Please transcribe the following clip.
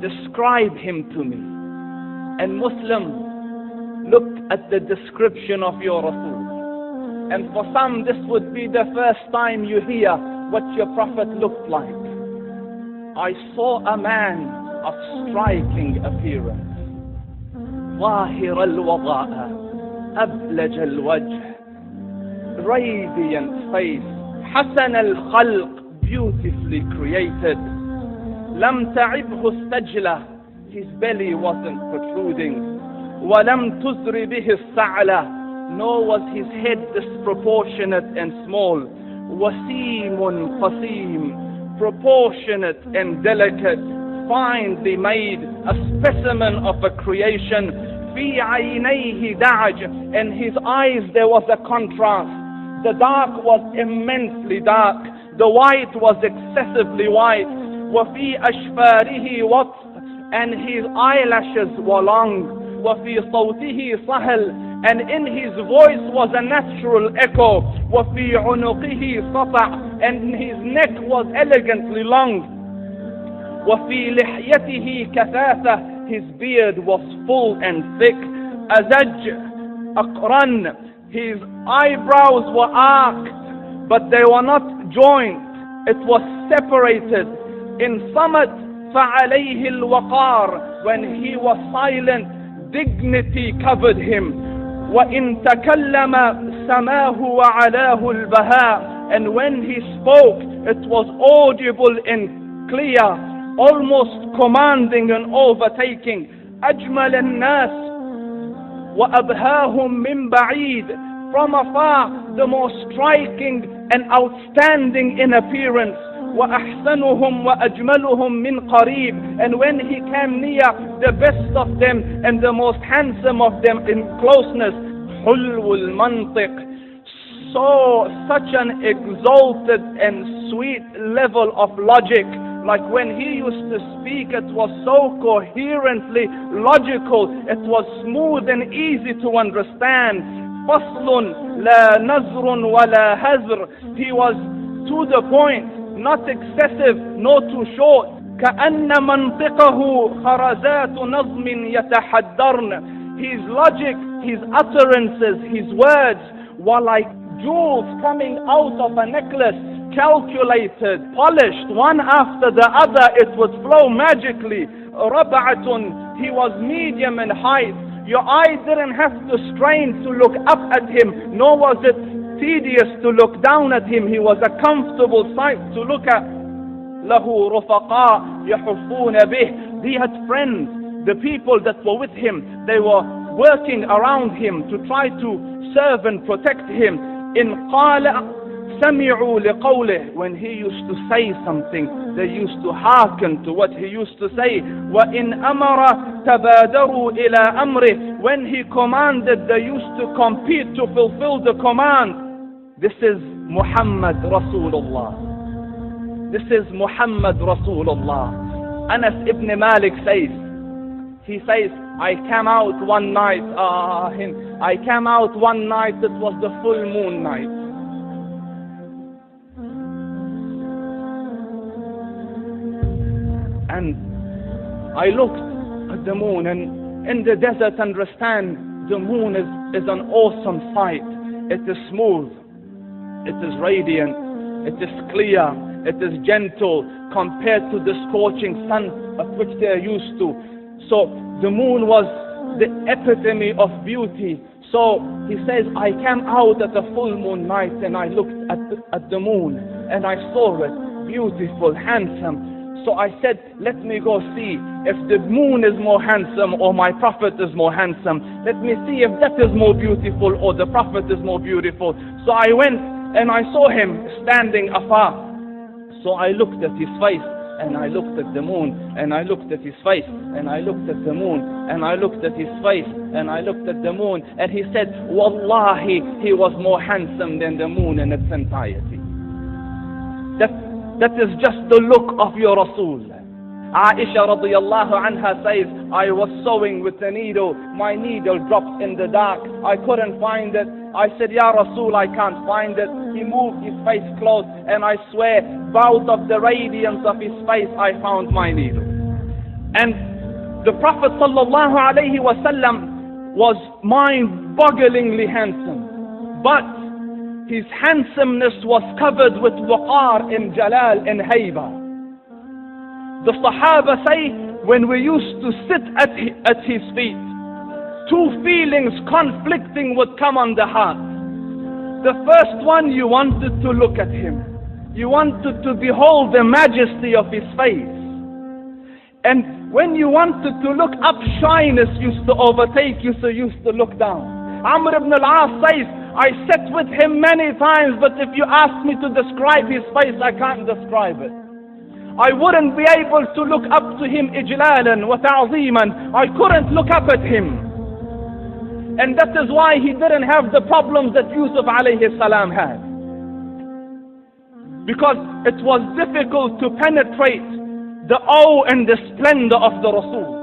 describe him to me. And Muslim, look at the description of your Rasul. And for some, this would be the first time you hear what your Prophet looked like. I saw a man of striking appearance. ظاهر الوضاء أبلج الوجه, radiant face, حسن الخلق, beautifully created. لم تعبه السجلة, his belly wasn't protruding. ولم تزر به السعلة, nor was his head disproportionate and small. وسيم قسيم, proportionate and delicate, finely made, a specimen of a creation. في عينيه دعج, in his eyes there was a contrast. The dark was immensely dark, the white was excessively white. وفي أشفاره وطف, and his eyelashes were long. وفي صوته صهل, and in his voice was a natural echo. وفي عنقه سطع, and his neck was elegantly long. وفي لحيته كثافة, his beard was full and thick. أزج أقرن, his eyebrows were arched, but they were not joined. It was separated. In صمت فعليه الوقار, when he was silent, dignity covered him. وإن تكلم سماه وعلاه البهاء, and when he spoke, it was audible and clear, almost commanding and overtaking. أجمل الناس وأبهاهم من بعيد, from afar the most striking and outstanding in appearance. وأحسنهم وأجملهم من قريب, and when he came near, the best of them and the most handsome of them in closeness. حلو المنطق, so such an exalted and sweet level of logic. Like when he used to speak, it was so coherently logical, it was smooth and easy to understand. فصل لا نزر ولا هزر, he was to the point, not excessive, nor too short. كأن منطقه خرزات نظم يتحدرن, his logic, his utterances, his words were like jewels coming out of a necklace, calculated, polished, one after the other. It would flow magically. ربعة, he was medium in height. Your eye didn't have to strain to look up at him, nor was it tedious to look down at him. He was a comfortable sight to look at. له رفقاء يحفون به, he had friends. The people that were with him, they were working around him to try to serve and protect him. إن قال سمعوا لقوله, when he used to say something, they used to hearken to what he used to say. وإن أمر تبادروا إلى أمره, when he commanded, they used to compete to fulfill the command. This is Muhammad Rasulullah. This is Muhammad Rasulullah. Anas ibn Malik says, he says, I came out one night, I came out one night, it was the full moon night. And I looked at the moon, and in the desert, understand, the moon is an awesome sight. It is smooth, it is radiant, it is clear, it is gentle compared to the scorching sun of which they are used to. So the moon was the epitome of beauty. So he says, I came out at a full moon night and I looked at the moon and I saw it, beautiful, handsome. So I said, let me go see if the moon is more handsome or my Prophet is more handsome. Let me see if that is more beautiful or the Prophet is more beautiful. So I went and I saw him standing afar. So I looked at his face, and I looked at the moon, and I looked at his face, and I looked at the moon, and I looked at his face, and I looked at the moon, and he said, Wallahi, he was more handsome than the moon in its entirety. That is just the look of your Rasul. Aisha radiyallahu anha says, I was sewing with a needle, my needle dropped in the dark, I couldn't find it. I said, Ya Rasul, I can't find it. He moved his face close, and I swear, out of the radiance of his face, I found my needle. And the Prophet sallallahu alaihi wasallam was mind-bogglingly handsome, but his handsomeness was covered with waqar and jalal and hayba. The Sahaba say, when we used to sit at his feet, two feelings conflicting would come on the heart. The first one, you wanted to look at him. You wanted to behold the majesty of his face. And when you wanted to look up, shyness used to overtake you, so you used to look down. Amr ibn al-As says, I sat with him many times, but if you ask me to describe his face, I can't describe it. I wouldn't be able to look up to him ijlalan wa ta'zeeman. I couldn't look up at him. And that is why he didn't have the problems that Yusuf alayhi salam had. Because it was difficult to penetrate the awe and the splendor of the Rasul.